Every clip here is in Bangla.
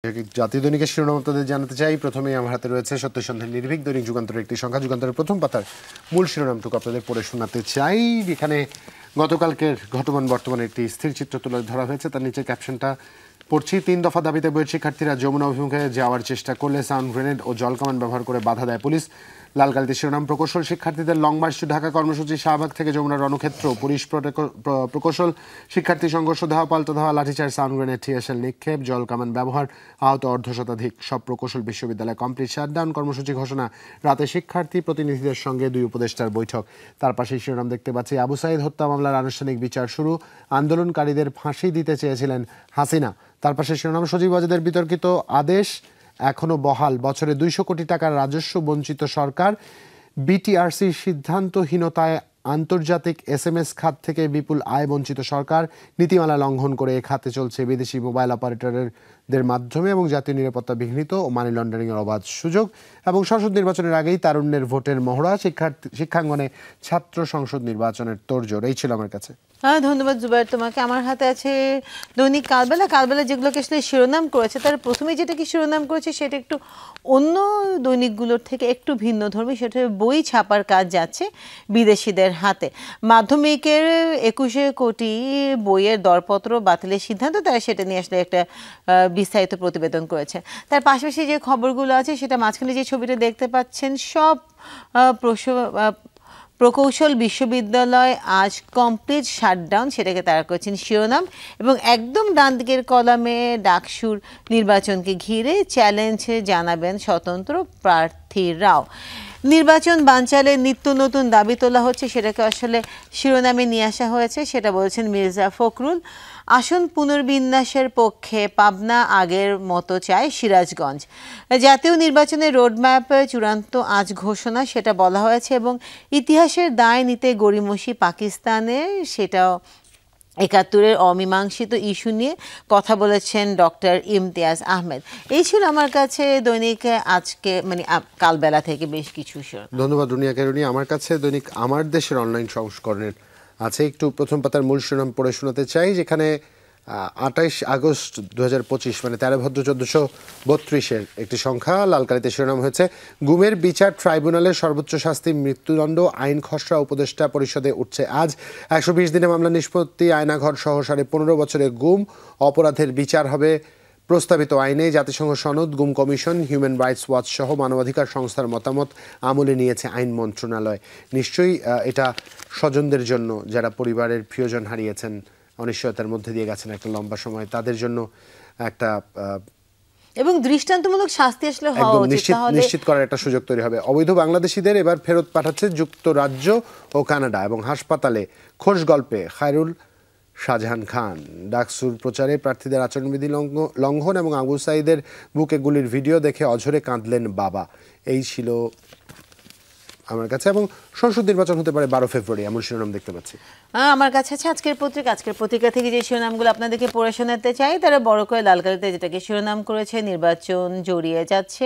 জাতীয় দৈনিকের শিরোনাম আপনাদের জানাতে চাই। প্রথমেই আমার হাতে রয়েছে সত্য সন্ধান নির্ভীক দৈনিক যুগান্তরের একটি সংখ্যা। যুগান্তরের প্রথম পাতার মূল শিরোনামটুকু আপনাদের পড়ে শোনাতে চাই। এখানে গতকালকের ঘটমান বর্তমানে একটি স্থির চিত্র তুলে ধরা হয়েছে। তার নিচে ক্যাপশনটা পড়ছি, 3 দফা দাবিতে বইয়ের শিক্ষার্থীরা যমুনা অভিমুখে যাওয়ার চেষ্টা করলে সাউন্ড গ্রেনেড ও জলকামান ব্যবহার করে বাধা দেয় পুলিশ। লালকালিতে শিরোনাম, প্রকৌশল শিক্ষার্থীদের লং মার্চ টু ঢাকা কর্মসূচি, শাহবাগ থেকে যমুনার রণক্ষেত্র, পুলিশ প্রকৌশল শিক্ষার্থী সংঘর্ষ, ধাওয়া পাল্টা ধাওয়া, লাঠিচার্জ, সাউন্ড গ্রেনেড, টিয়ারশেল নিক্ষেপ, জলকামান ব্যবহার, আহত অর্ধশতাধিক। সব প্রকৌশল বিশ্ববিদ্যালয় কমপ্লিট শাটডাউন, কর্মসূচি ঘোষণা। রাতে শিক্ষার্থী প্রতিনিধিদের সঙ্গে 2 উপদেষ্টার বৈঠক। তার পাশে শিরোনাম দেখতে পাচ্ছি, আবু সাঈদ হত্যা মামলার আনুষ্ঠানিক বিচার শুরু, আন্দোলনকারীদের ফাঁসি দিতে চেয়েছিলেন হাসিনা। তার পাশে শিরোনাম, সজীবাজদের বিতর্কিত আদেশ এখনো বহাল, বছরে 200 কোটি টাকার রাজস্ব বঞ্চিত সরকার। বিটিআরসির সিদ্ধান্তহীনতায় আন্তর্জাতিক এসএমএস খাত থেকে বিপুল আয় বঞ্চিত সরকার। নীতিমালা লঙ্ঘন করে এ খাতে চলছে বিদেশি মোবাইল অপারেটরদের মাধ্যমে এবং জাতীয় নিরাপত্তা বিঘ্নিত ও মানি লন্ডারিংয়ের অবাধ সুযোগ। এবং সংসদ নির্বাচনের আগেই তারুণ্যের ভোটের মহড়া, শিক্ষাঙ্গনে ছাত্র সংসদ নির্বাচনের তোড়জোড়। এই ছিল আমার কাছে। হ্যাঁ, ধন্যবাদ জুবাইর তোমাকে। আমার হাতে আছে দৈনিক কালবেলা যেগুলোকে আসলে শিরোনাম করেছে, তার প্রথমে যেটা কি শিরোনাম করেছে সেটা একটু অন্য দৈনিকগুলোর থেকে একটু ভিন্ন ধর্মী। সেটা বই ছাপার কাজ যাচ্ছে বিদেশিদের হাতে। মাধ্যমিকের 21 কোটি বইয়ের দরপত্র বাতিলের সিদ্ধান্ত, তারা সেটা নিয়ে আসলে একটা বিস্তারিত প্রতিবেদন করেছে। তার পাশাপাশি যে খবরগুলো আছে সেটা মাঝখানে যে ছবিটা দেখতে পাচ্ছেন, সব প্রকৌশল বিশ্ববিদ্যালয় আজ কমপ্লিট শাটডাউন, সেটাকে তারা করেছেন শিরোনাম। এবং একদম ডান দিকের কলামে ডাকসুর নির্বাচনকে ঘিরে চ্যালেঞ্জ জানাবেন স্বতন্ত্র প্রার্থীরাও। নির্বাচন বানচালে নিত্য নতুন দাবি তোলা হচ্ছে, সেটাকে আসলে শিরোনামে নিয়ে আসা হয়েছে। সেটা বলছেন মির্জা ফখরুল। আসন পুনর্বিন্যাসের পক্ষে, পাবনা আগের মতো চায় সিরাজগঞ্জ। জাতীয় নির্বাচনের রোডম্যাপ চূড়ান্ত আজ ঘোষণা, সেটা বলা হয়েছে। এবং ইতিহাসের দায় নিতে গড়িমসি পাকিস্তানের, সেটাও 71-এর অমীমাংসিত ইস্যু নিয়ে কথা বলেছেন ডক্টর ইমতিয়াজ আহমেদ। এই ছিল আমার কাছে দৈনিক আজকে কালবেলা থেকে বেশ কিছু। ধন্যবাদ রুনিয়া কেরুনি। আমার কাছে দৈনিক আমার দেশের অনলাইন সংস্করণের আছে। একটু প্রথম পাতার মূল শিরোনাম পড়ে শোনাতে চাই, যেখানে 28 আগস্ট 2025 মানে 13 ভদ্র 1432-এর একটি সংখ্যা। লালকালিতে শিরোনাম হয়েছে, গুমের বিচার ট্রাইব্যুনালের সর্বোচ্চ শাস্তি মৃত্যুদণ্ড, আইন খসড়া উপদেষ্টা পরিষদে উঠছে আজ। 120 দিনে মামলা নিষ্পত্তি, আয়নাঘর সহ 15.5 বছরে গুম, অপরাধের বিচার হবে প্রস্তাবিত আইনে। জাতিসংঘ সনদ, গুম কমিশন, হিউম্যান রাইটস ওয়াচ সহ মানবাধিকার সংস্থার মতামত আমলে নিয়েছে আইন মন্ত্রণালয়। নিশ্চয়ই এটা স্বজনদের জন্য, যারা পরিবারের প্রিয়জন হারিয়েছেন, অনিশ্চয়তার মধ্যে দিয়ে গেছেন একটা লম্বা সময়, তাদের জন্য একটা এবং দৃষ্টান্তমূলক শাস্তি আসলে হওয়া উচিত, নিশ্চিত করার একটা সুযোগ তৈরি হবে। অবৈধ বাংলাদেশিদের এবার ফেরত পাঠাচ্ছে যুক্তরাজ্য ও কানাডা। এবং হাসপাতালে খোশ গল্পে খায়রুল শাহজাহান খান। ডাকসুর প্রচারে প্রার্থীদের আচরণবিধি লঙ্ঘন এবং আবু সাঈদের বুকে গুলির ভিডিও দেখে অঝরে কাঁদলেন বাবা। এই ছিল আমার কাছে। এবং সংসদ নির্বাচন হতে পারে 12 ফেব্রুয়ারি, এমন শিরোনাম দেখতে পাচ্ছি। আমার কাছে আছে আজকের পত্রিকা থেকে যে শিরোনামগুলো আপনাদেরকে পড়ে শোনাতে চাই, তারা বড় করে লালকালিতে যেটাকে শিরোনাম করেছে, নির্বাচন জড়িয়ে যাচ্ছে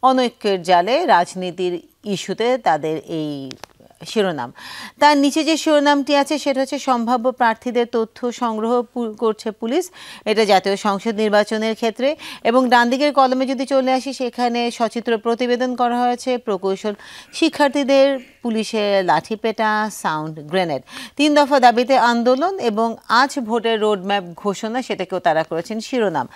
অনৈক্যের জালে, রাজনীতির ইস্যুতে তাদের এই শিরোনাম। তার নিচে যে শিরোনামটি আছে সেটা হচ্ছে, সম্ভাব্য প্রার্থীদের তথ্য সংগ্রহ করছে পুলিশ, এটা জাতীয় সংসদ নির্বাচনের ক্ষেত্রে। এবং ডান দিকের কলমে যদি চলে আসি, সেখানে সচিত্র প্রতিবেদন করা হয়েছে, প্রকৌশল শিক্ষার্থীদের পুলিশে লাঠিপেটা, সাউন্ড গ্রেনেড। 3 দফা দাবিতে আন্দোলন এবং আজ ভোটের রোডম্যাপ ঘোষণা, সেটাকেও তারা করেছেন শিরোনাম।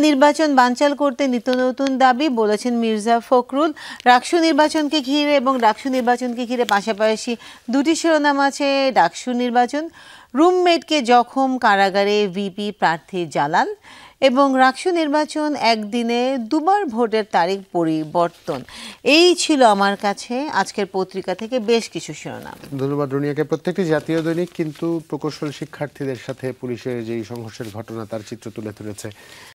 নির্বাচন বানচাল করতে নিত্য নতুন দাবি, বলেছেন মির্জা ফখরুল। ডাকসু নির্বাচনকে ঘিরে পাশাপাশি 2টি শিরোনাম আছে। ডাকসু নির্বাচন, রুমমেটকে জখম, কারাগারে ভিপি প্রার্থী জালাল। এবং ডাকসু নির্বাচন, একদিনে 2 বার ভোটের তারিখ পরিবর্তন। এই ছিল আমার কাছে আজকের পত্রিকা থেকে বেশ কিছু শিরোনাম। ধন্যবাদ রুনিয়াকে। প্রত্যেকটি জাতীয় দৈনিক কিন্তু প্রকৌশল শিক্ষার্থীদের সাথে পুলিশের যেই সংঘর্ষের ঘটনা, তার চিত্র তুলে ধরেছে।